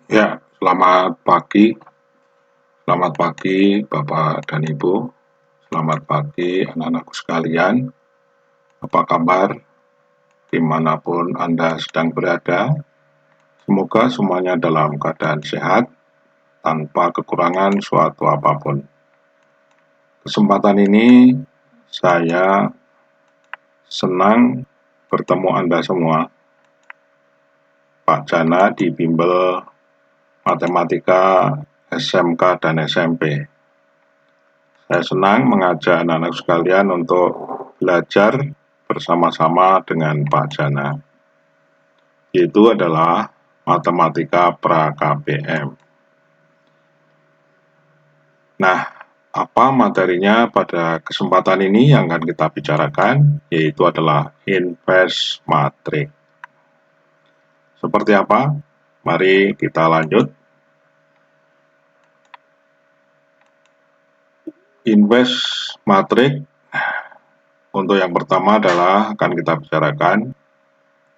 Ya, selamat pagi. Selamat pagi Bapak dan Ibu. Selamat pagi anak-anakku sekalian. Apa kabar dimanapun Anda sedang berada? Semoga semuanya dalam keadaan sehat, tanpa kekurangan suatu apapun. Kesempatan ini saya senang bertemu Anda semua. Pak Jana di Bimbel Matematika SMK dan SMP. Saya senang mengajak anak-anak sekalian untuk belajar bersama-sama dengan Pak Jana. Itu adalah Matematika Pra-KPM. Nah, apa materinya pada kesempatan ini yang akan kita bicarakan? Yaitu adalah invest matrix. Seperti apa? Mari kita lanjut. Invest matrix untuk yang pertama adalah akan kita bicarakan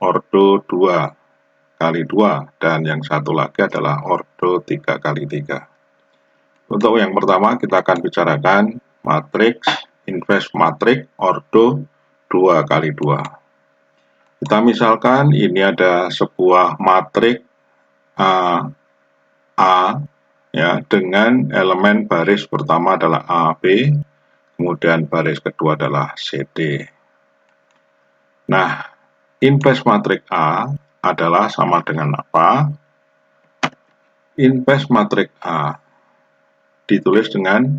ordo 2 kali 2 dan yang satu lagi adalah ordo 3 kali 3. Untuk yang pertama kita akan bicarakan matriks invest matrix ordo 2 kali 2. Kita misalkan ini ada sebuah matriks A ya dengan elemen baris pertama adalah AB, kemudian baris kedua adalah CD. Nah, invest matrix A adalah sama dengan apa? Invest matrix A ditulis dengan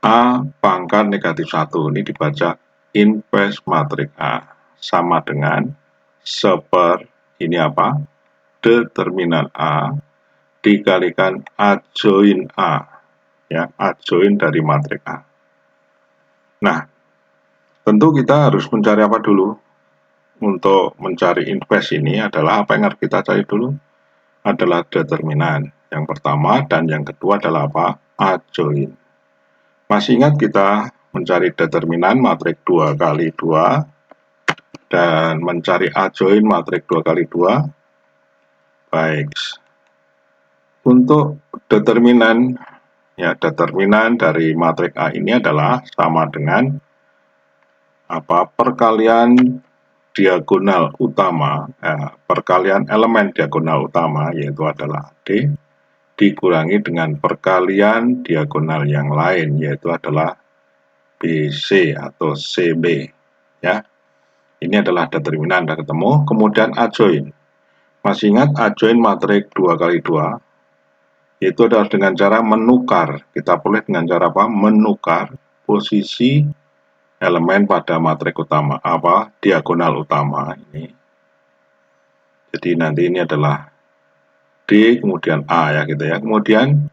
A pangkat negatif 1. Ini dibaca invest matrix A sama dengan seper ini apa? Determinan A dikalikan adjoin A, ya, adjoin dari matriks A. Nah, tentu kita harus mencari apa dulu? Untuk mencari invest ini adalah apa yang harus kita cari dulu? Adalah determinan yang pertama dan yang kedua adalah apa? Adjoin. Masih ingat kita mencari determinan matriks 2 kali 2 dan mencari adjoin matriks 2 kali 2? Baik. Untuk determinan, ya, determinan dari matriks A ini adalah sama dengan apa? Perkalian diagonal utama, perkalian elemen diagonal utama yaitu adalah D dikurangi dengan perkalian diagonal yang lain yaitu adalah BC atau CB, ya. Ini adalah determinan sudah ketemu. Kemudian adjoin. Masih ingat adjoin matriks 2 kali 2? Yaitu adalah dengan cara menukar. Kita boleh dengan cara apa? Menukar posisi elemen pada matriks utama, apa? Diagonal utama ini. Jadi nanti ini adalah D kemudian A ya gitu ya. Kemudian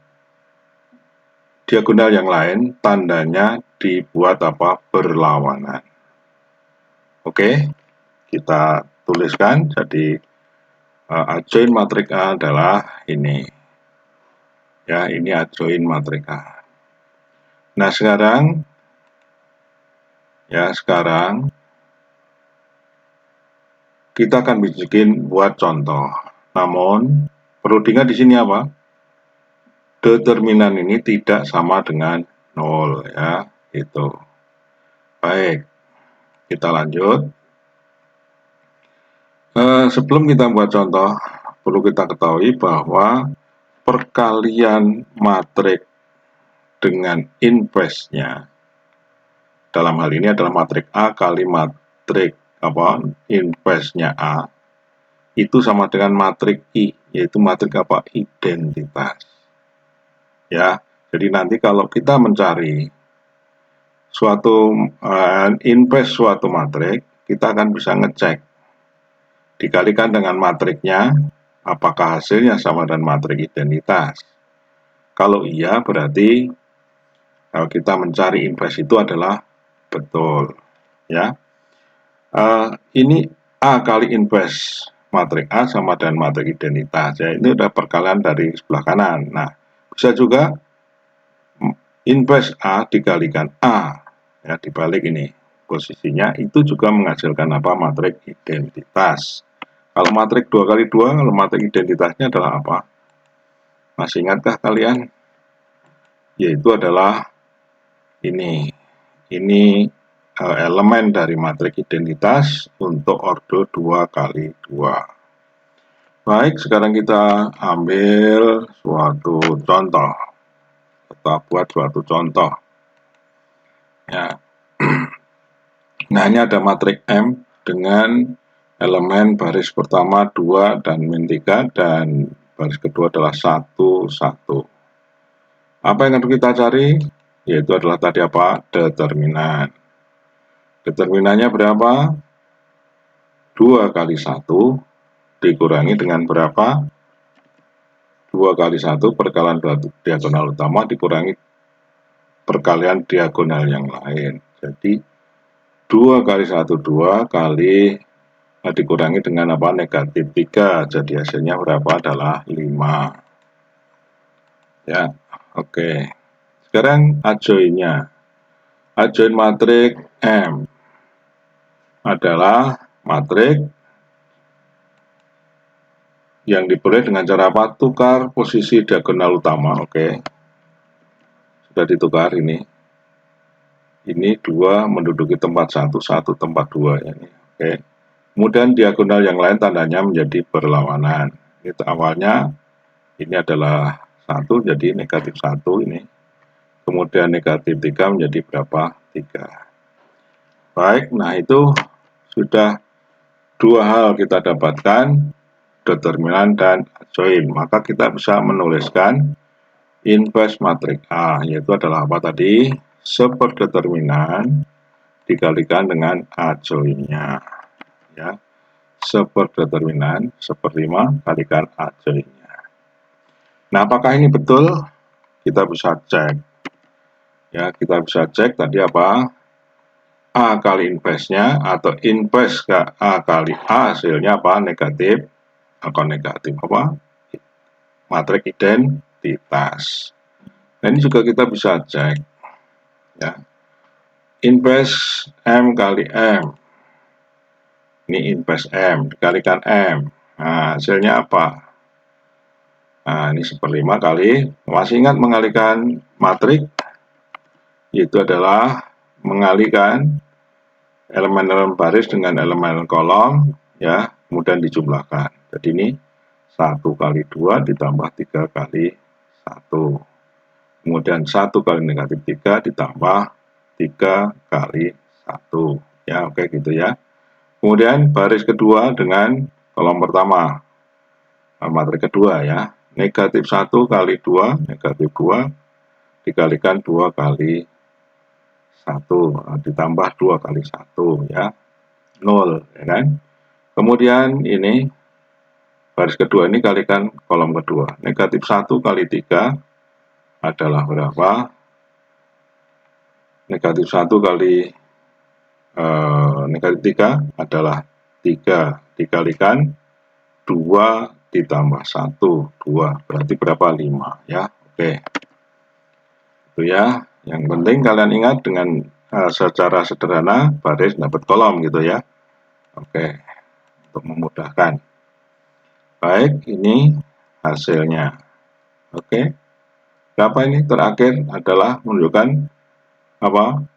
diagonal yang lain tandanya dibuat apa? Berlawanan. Oke, kita tuliskan. Jadi adjoin matriks A adalah ini. Ya, ini adjoin matriks A. Nah, sekarang kita akan bikin buat contoh. Namun perlu diingat di sini apa? Determinan ini tidak sama dengan 0 ya, itu. Baik, kita lanjut. Sebelum kita buat contoh, perlu kita ketahui bahwa perkalian matriks dengan inverse-nya dalam hal ini adalah matriks A kali matriks apa? Inverse-nya A itu sama dengan matriks I, yaitu matriks apa? Identitas. Ya, jadi nanti kalau kita mencari suatu inverse suatu matriks, kita akan bisa ngecek dikalikan dengan matriksnya, apakah hasilnya sama dengan matriks identitas. Kalau iya, berarti kalau kita mencari inverse itu adalah betul, ya. Ini A kali inverse matriks A sama dengan matriks identitas, ya. Ini udah perkalian dari sebelah kanan. Nah, bisa juga inverse A dikalikan A, ya, dibalik ini posisinya, itu juga menghasilkan apa? Matriks identitas. Kalau matriks 2 kali 2, kalau matriks identitasnya adalah apa? Masih ingatkah kalian? Yaitu adalah ini elemen dari matriks identitas untuk ordo 2 kali 2. Baik, sekarang kita ambil suatu contoh. Kita buat suatu contoh. Ya. Nah, ini ada matriks M dengan elemen baris pertama 2 dan min 3 dan baris kedua adalah 1, 1. Apa yang harus kita cari? Yaitu adalah tadi apa? Determinan. Determinannya berapa? 2 kali 1 dikurangi dengan berapa? 2 kali 1 perkalian diagonal utama dikurangi perkalian diagonal yang lain. Jadi 2 kali 1 2 kali dikurangi dengan apa? Negatif 3. Jadi hasilnya berapa? Adalah 5. Ya, oke. Sekarang adjoinnya. Adjoin matriks M adalah matriks yang diperoleh dengan cara apa? Tukar posisi diagonal utama. Oke. Sudah ditukar ini. Ini 2 menduduki tempat 1, 1 tempat 2 ya ini. Oke. Kemudian diagonal yang lain tandanya menjadi berlawanan. Itu awalnya ini adalah 1 jadi negatif 1 ini. Kemudian negatif 3 menjadi berapa? 3. Baik, nah itu sudah 2 hal kita dapatkan, determinan dan adjoin. Maka kita bisa menuliskan inverse matriks A, yaitu adalah apa tadi? Seperdeterminan dikalikan dengan adjoinnya. Ya, seperdeterminan, 1/5 kalikan adjoinnya. Nah, apakah ini betul? Kita bisa cek. Ya, kita bisa cek tadi apa? A kali inverse-nya atau inverse ke A kali A hasilnya apa? Negatif atau negatif apa? Matriks identitas. Nah, ini juga kita bisa cek. Ya. Inverse M kali M. Ini inverse M dikalikan M. Nah, hasilnya apa? Nah, ini 1/5 kali. Masih ingat mengalihkan matriks? Itu adalah mengalihkan elemen-elemen baris dengan elemen kolom, ya, kemudian dijumlahkan. Jadi ini 1 kali 2 ditambah 3 kali 1. Kemudian 1 kali negatif 3 ditambah 3 kali 1. Ya, oke gitu ya. Kemudian baris kedua dengan kolom pertama. Matriks kedua ya. Negatif 1 kali 2, negatif 2 dikalikan 2 kali 1 ditambah 2 kali 1 ya. 0 ya kan. Kemudian ini baris kedua ini kalikan kolom kedua. Negatif 1 kali 3 adalah berapa? Negatif 1 kali negatif 3 adalah 3 dikalikan 2 ditambah 1, 2. Berarti berapa? 5 ya. Oke. Itu ya. Yang penting kalian ingat dengan secara sederhana baris dapat kolom gitu ya. Oke. Untuk memudahkan. Baik, ini hasilnya. Oke. Berapa ini? Terakhir adalah menunjukkan apa?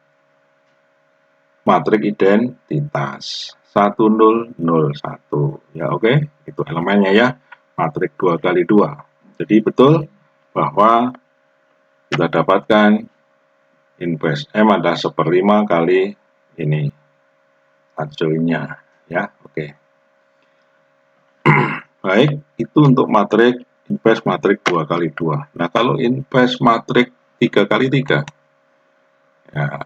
Matriks identitas 1001 ya. Oke, itu elemennya ya, matriks 2 kali 2. Jadi betul bahwa kita dapatkan inverse M ada 1/5 kali ini adjoinnya ya. Oke. Baik, itu untuk matriks inverse matriks 2 kali 2. Nah, kalau inverse matriks 3 kali 3 ya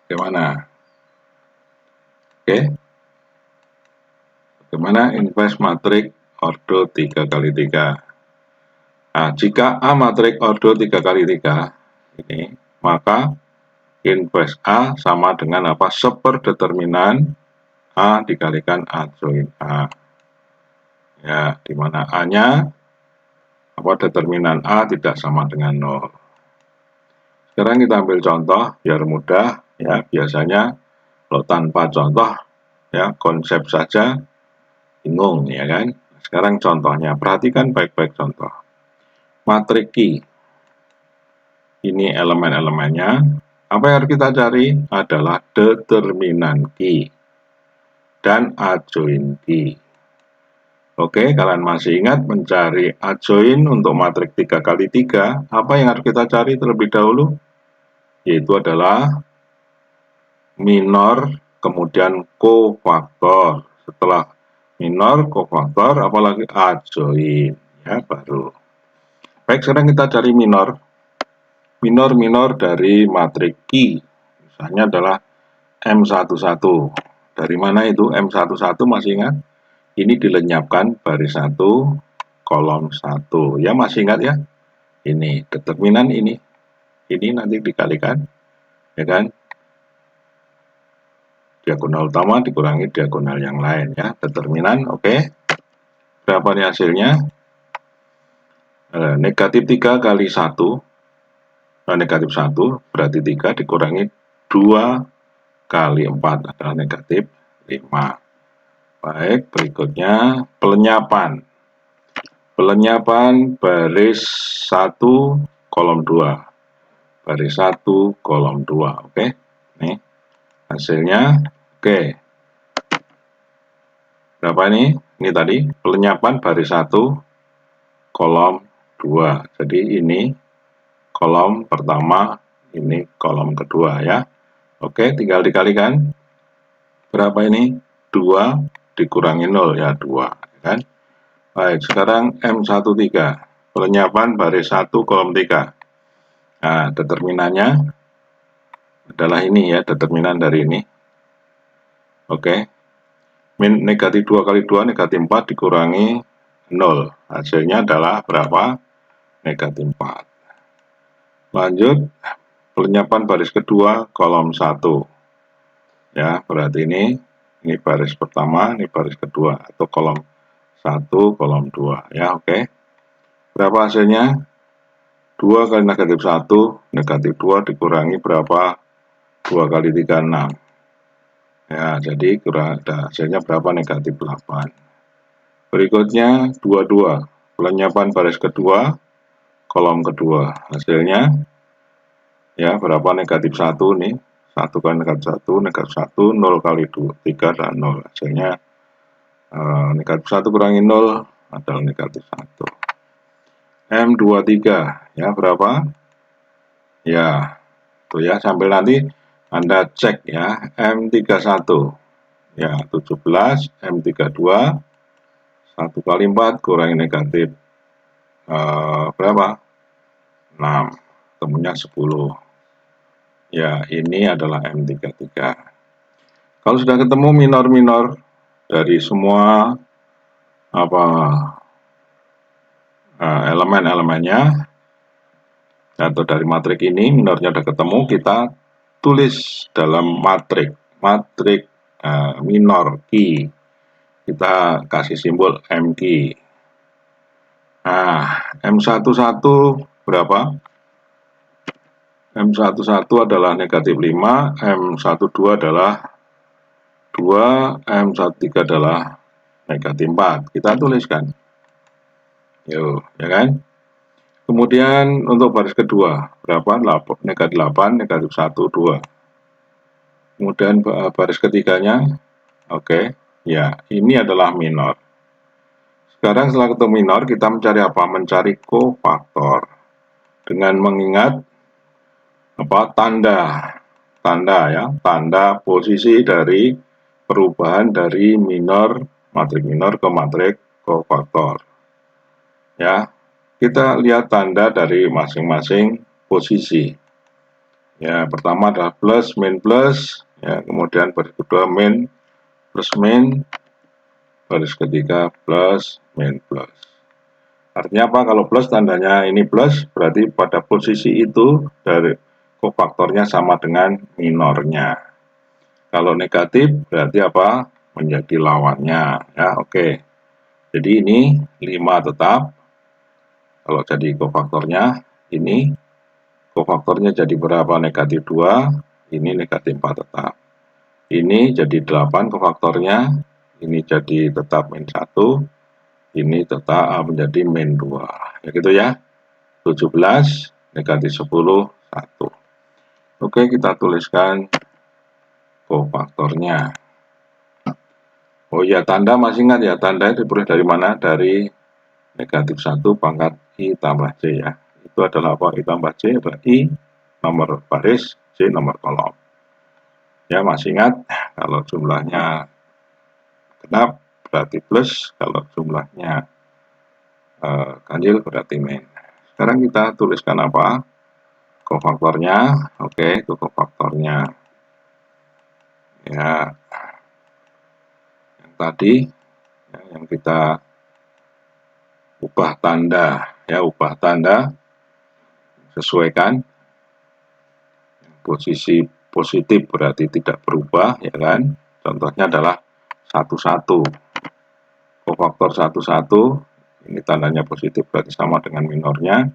bagaimana? Oke. Bagaimana inverse matriks ordo 3 kali 3? Nah, jika A matriks ordo 3 kali 3 ini, maka inverse A sama dengan apa? Seperdeterminan A dikalikan adjoin A. Ya, di mana A-nya apa? Determinan A tidak sama dengan 0. Sekarang kita ambil contoh biar mudah ya. Biasanya kalau tanpa contoh ya konsep saja bingung ya kan. Sekarang contohnya, perhatikan baik-baik contoh. matrik Q. Ini elemen-elemennya. Apa yang harus kita cari adalah determinan Q dan adjoint Q. Oke, kalian masih ingat mencari adjoint untuk matrik 3x3, apa yang harus kita cari terlebih dahulu? Yaitu adalah minor, kemudian kofaktor. Setelah minor, kofaktor, apalagi adjoint, ya baru. Baik, sekarang kita cari minor. Minor dari matrik Q. Misalnya adalah M11. Dari mana itu M11 masih ingat? Ini dilenyapkan baris 1, kolom 1. Ya, masih ingat ya? Ini determinan ini. Ini nanti dikalikan, ya kan? Diagonal utama dikurangi diagonal yang lain ya. Determinan, oke. Berapa nih hasilnya? Negatif 3 kali 1. Negatif 1 berarti 3 dikurangi 2 kali 4 adalah negatif 5. Baik, berikutnya pelenyapan. Pelenyapan baris 1 kolom 2. Baris 1 kolom 2. Oke. Nih hasilnya. Oke. Berapa ini? Ini tadi pelenyapan baris 1 kolom 2. Jadi ini kolom pertama, ini kolom kedua ya. Oke, tinggal dikalikan. Berapa ini? 2 dikurangi 0 ya, 2 kan. Baik, sekarang M13, pelenyapan baris 1 kolom 3. Nah, determinannya adalah ini ya, determinan dari ini. Oke. Negatif 2 kali 2 negatif 4 dikurangi 0. Hasilnya adalah berapa? Negatif 4. Lanjut, pelenyapan baris kedua kolom 1. Ya, berarti ini baris pertama, ini baris kedua, atau kolom 1, kolom 2 ya. Oke. Berapa hasilnya? 2 kali negatif 1, negatif 2 dikurangi berapa? 2 kali 3, 6. Ya, jadi hasilnya berapa? Negatif 8. Berikutnya 22, pelenyapan baris kedua, kolom kedua. Hasilnya ya berapa? Negatif 1 nih. 1 kali negatif 1, negatif 1, 0 kali 3 dan 0. Hasilnya negatif 1 kurangi 0 adalah negatif 1. M23 ya berapa? Ya, tuh ya, sambil nanti Anda cek ya. M31 ya 17, M32 1 kali 4 kurangi negatif berapa? 6, temunya 10. Ya, ini adalah M33. Kalau sudah ketemu minor-minor dari semua elemen-elemennya atau dari matrik ini, minornya sudah ketemu, kita tulis dalam matrik minor Q. Kita kasih simbol MQ. Nah, M11 berapa? M11 adalah negatif 5, M12 adalah 2, M13 adalah negatif 4. Kita tuliskan. Yuk, ya kan? Kemudian untuk baris kedua, berapa? Negatif 8, negatif 1, 2. Kemudian baris ketiganya, oke. Ya, ini adalah minor. Sekarang setelah ketemu minor, kita mencari apa? Mencari kofaktor. Dengan mengingat tanda posisi dari perubahan dari matrik minor ke matrik kofaktor. Ya, kita lihat tanda dari masing-masing posisi. Ya, pertama adalah plus, min plus, ya, kemudian baris kedua min, plus min, baris ketiga plus, min plus. Artinya apa? Kalau plus tandanya ini plus, berarti pada posisi itu dari kofaktornya sama dengan minornya. Kalau negatif berarti apa? Menjadi lawannya. Ya, oke. Jadi ini 5 tetap. Kalau jadi kofaktornya ini kofaktornya jadi berapa? Negatif 2. Ini negatif 4 tetap. Ini jadi 8 kofaktornya. Ini jadi tetap min 1. Ini tetap menjadi min 2. Ya gitu ya. 17, negatif 10, 1. Oke, kita tuliskan kofaktornya. Oh iya, tanda masih ingat ya, tanda diperoleh dari mana? Dari negatif 1 pangkat I tambah J ya. Itu adalah apa? I tambah J adalah I nomor baris, J nomor kolom. Ya, masih ingat? Kalau jumlahnya genap berarti plus, kalau jumlahnya ganjil berarti min. Sekarang kita tuliskan apa? Kofaktornya. Oke, itu kofaktornya. Ya, yang tadi ya, yang kita ubah tanda, ya ubah tanda, sesuaikan posisi positif berarti tidak berubah, ya kan? Contohnya adalah 11. Kofaktor 11, ini tandanya positif berarti sama dengan minornya.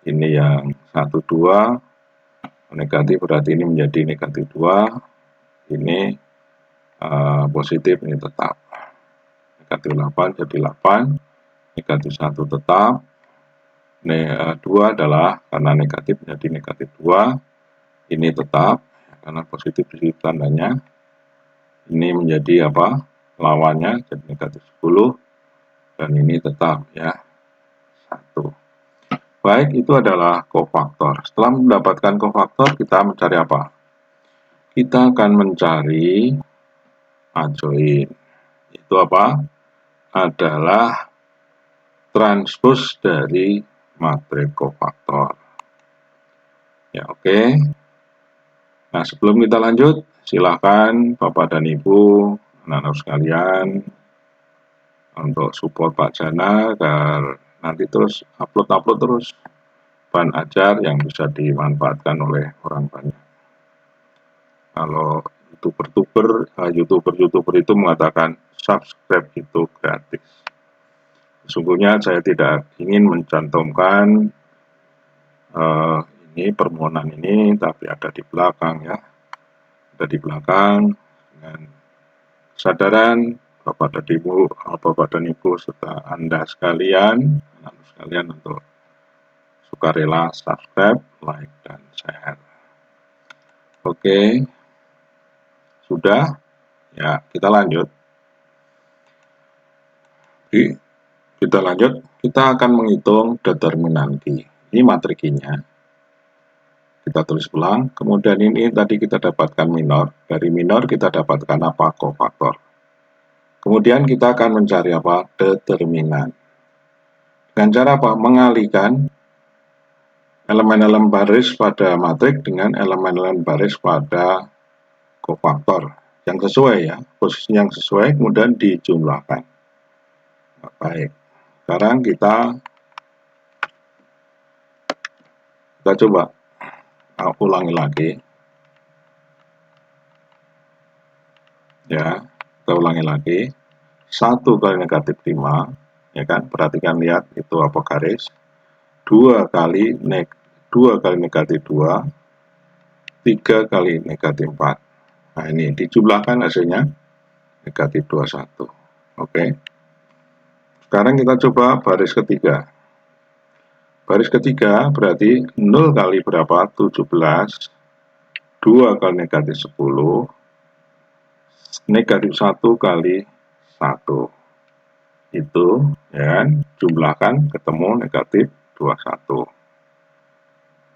Ini yang 12, negatif berarti ini menjadi negatif 2. Ini positif, ini tetap. Negatif 8 jadi 8, negatif 1 tetap. Ini 2 adalah karena negatif menjadi negatif 2. Ini tetap karena positif di tandanya. Ini menjadi apa? Lawannya jadi negatif 10 dan ini tetap ya 1. Baik, itu adalah kofaktor. Setelah mendapatkan kofaktor, kita mencari apa? Kita akan mencari adjoin. Itu apa? Adalah transpos dari matriks kofaktor. Ya, oke. Nah, sebelum kita lanjut, silakan Bapak dan Ibu, anak-anak sekalian, untuk support Pak Jana agar nanti terus upload terus bahan ajar yang bisa dimanfaatkan oleh orang banyak. Kalau YouTuber itu mengatakan subscribe itu gratis. Sesungguhnya saya tidak ingin mencantumkan ini permohonan ini, tapi ada di belakang ya, ada di belakang dengan kesadaran Bapak dan Ibu serta Anda sekalian, untuk sukarela subscribe, like, dan share. Oke, sudah ya, kita lanjut. Kita akan menghitung determinan Q. Ini matrikinya. Kita tulis ulang, kemudian ini tadi kita dapatkan minor. Dari minor kita dapatkan apa? Kofaktor. Kemudian kita akan mencari apa? Determinan. Dengan cara apa? Mengalihkan elemen-elemen baris pada matrik dengan elemen-elemen baris pada kofaktor. Yang sesuai ya, posisi yang sesuai, kemudian dijumlahkan. Nah, baik. Sekarang kita coba ulangi lagi. Ya, kita ulangi lagi. 1 kali negatif 5, ya kan? Perhatikan, lihat itu apa garis. 2 kali negatif 2, 3 kali negatif 4. Nah, ini dijumlahkan hasilnya negatif 21. Oke. Sekarang kita coba baris ketiga. Baris ketiga berarti 0 kali berapa? 17. 2 kali negatif 10. Negatif 1 kali 1. Itu ya kan, jumlahkan ketemu negatif 21.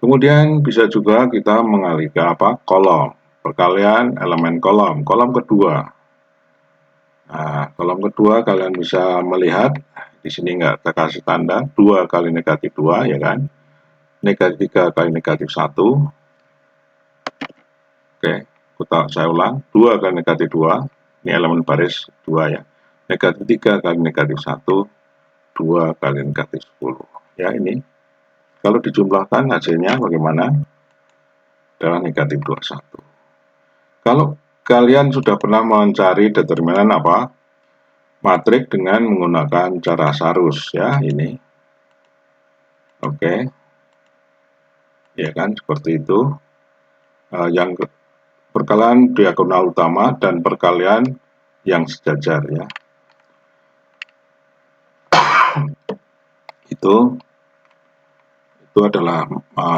Kemudian bisa juga kita mengalihkan apa? Kolom. Perkalian elemen kolom. Kolom kedua. Nah, kolom kedua kalian bisa melihat di sini nggak terkasih tanda 2 kali negatif 2 ya kan. Negatif 3 kali negatif 1. Oke, saya ulang. 2 kali negatif 2. Ini elemen baris 2 ya. Negatif 3 kali negatif 1. 2 kali negatif 10. Ya, ini kalau dijumlahkan hasilnya bagaimana? Adalah negatif 21. Kalau kalian sudah pernah mencari determinan apa? Matrik dengan menggunakan cara Sarus ya, ini. Oke. Ya kan, seperti itu. Yang perkalian diagonal utama dan perkalian yang sejajar ya. Itu itu adalah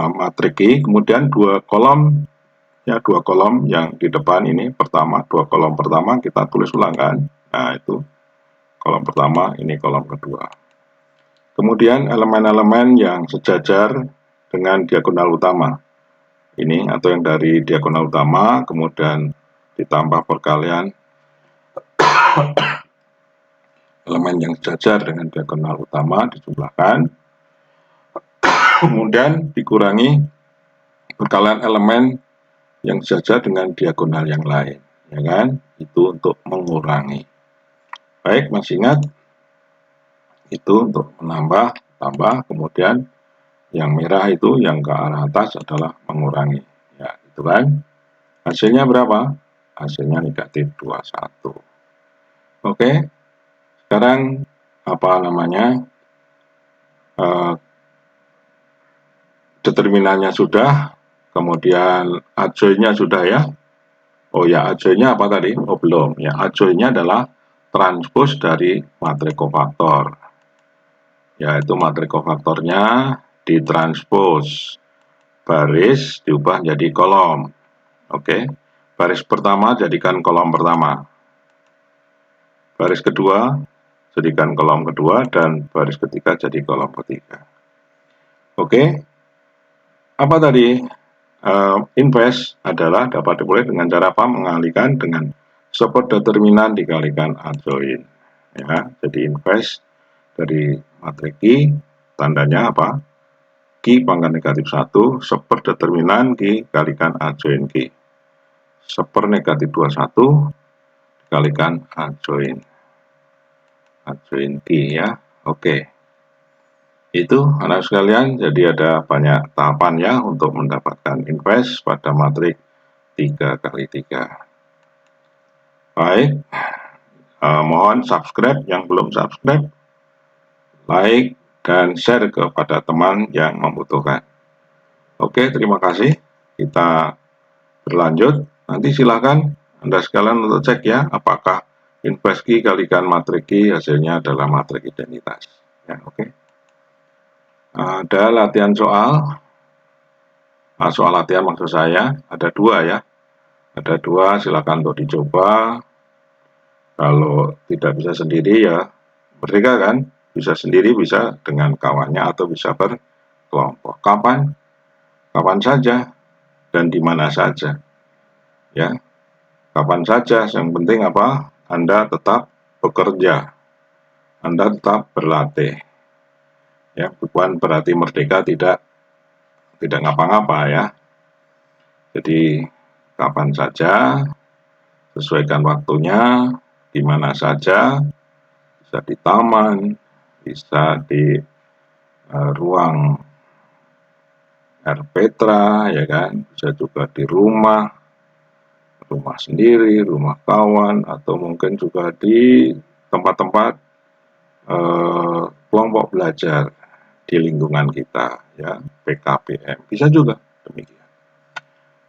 matrik I, kemudian dua kolom yang di depan ini dua kolom pertama kita tulis ulang kan. Nah, itu kolom pertama, ini kolom kedua. Kemudian elemen-elemen yang sejajar dengan diagonal utama. Ini atau yang dari diagonal utama, kemudian ditambah perkalian elemen yang sejajar dengan diagonal utama dijumlahkan. Kemudian dikurangi perkalian elemen yang sejajar dengan diagonal yang lain, ya kan? Itu untuk mengurangi. Baik, masih ingat? Itu untuk menambah, tambah, kemudian yang merah itu yang ke arah atas adalah mengurangi. Ya, itu kan? Hasilnya berapa? Hasilnya negatif 21. Oke. Sekarang apa namanya? Determinannya sudah, kemudian adjoinnya sudah ya. Oh ya, adjoinnya apa tadi? Oh belum. Ya, adjoinnya adalah transpos dari matrik kofaktor. Yaitu matrik kofaktornya ditranspos. Baris diubah jadi kolom. Oke. Baris pertama jadikan kolom pertama. Baris kedua jadikan kolom kedua dan baris ketiga jadi kolom ketiga. Oke. Apa tadi? Inverse adalah dapat diperoleh dengan cara apa? Mengalihkan dengan support determinan dikalikan adjoin. Ya, jadi inverse dari matrik Q, tandanya apa? Q pangkat negatif 1, support determinan dikalikan adjoin Q. Support negatif 21 dikalikan adjoin Q ya. Oke. Itu anak sekalian, jadi ada banyak tahapan ya untuk mendapatkan inverse pada matrik 3x3. Baik, mohon subscribe yang belum subscribe, like, dan share kepada teman yang membutuhkan. Oke, terima kasih. Kita berlanjut. Nanti silakan Anda sekalian untuk cek ya, apakah inverse Q kalikan matrik Q hasilnya adalah matrik identitas. Ya, oke. Ada latihan soal. Soal latihan maksud saya ada dua ya. Ada dua, silakan untuk dicoba. Kalau tidak bisa sendiri ya merdeka kan, bisa sendiri, bisa dengan kawannya atau bisa berkelompok. Kapan? Kapan saja dan di mana saja. Ya. Kapan saja, yang penting apa? Anda tetap bekerja. Anda tetap berlatih. Ya, bukan berarti merdeka tidak ngapa-ngapa ya. Jadi kapan saja, sesuaikan waktunya, di mana saja, bisa di taman, bisa di ruang air Petra, ya kan, bisa juga di rumah sendiri, rumah kawan, atau mungkin juga di tempat-tempat kelompok belajar di lingkungan kita, ya, PKBM, bisa juga demikian.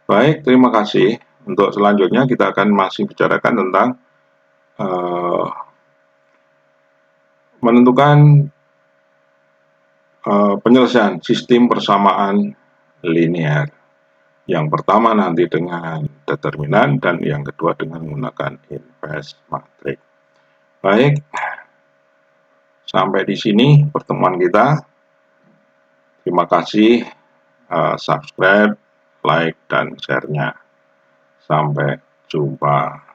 Baik, terima kasih. Untuk selanjutnya kita akan masih bicarakan tentang menentukan penyelesaian sistem persamaan linear. Yang pertama nanti dengan determinan dan yang kedua dengan menggunakan inverse matrix. Baik, sampai di sini pertemuan kita. Terima kasih, subscribe, like, dan share-nya. Sampai jumpa.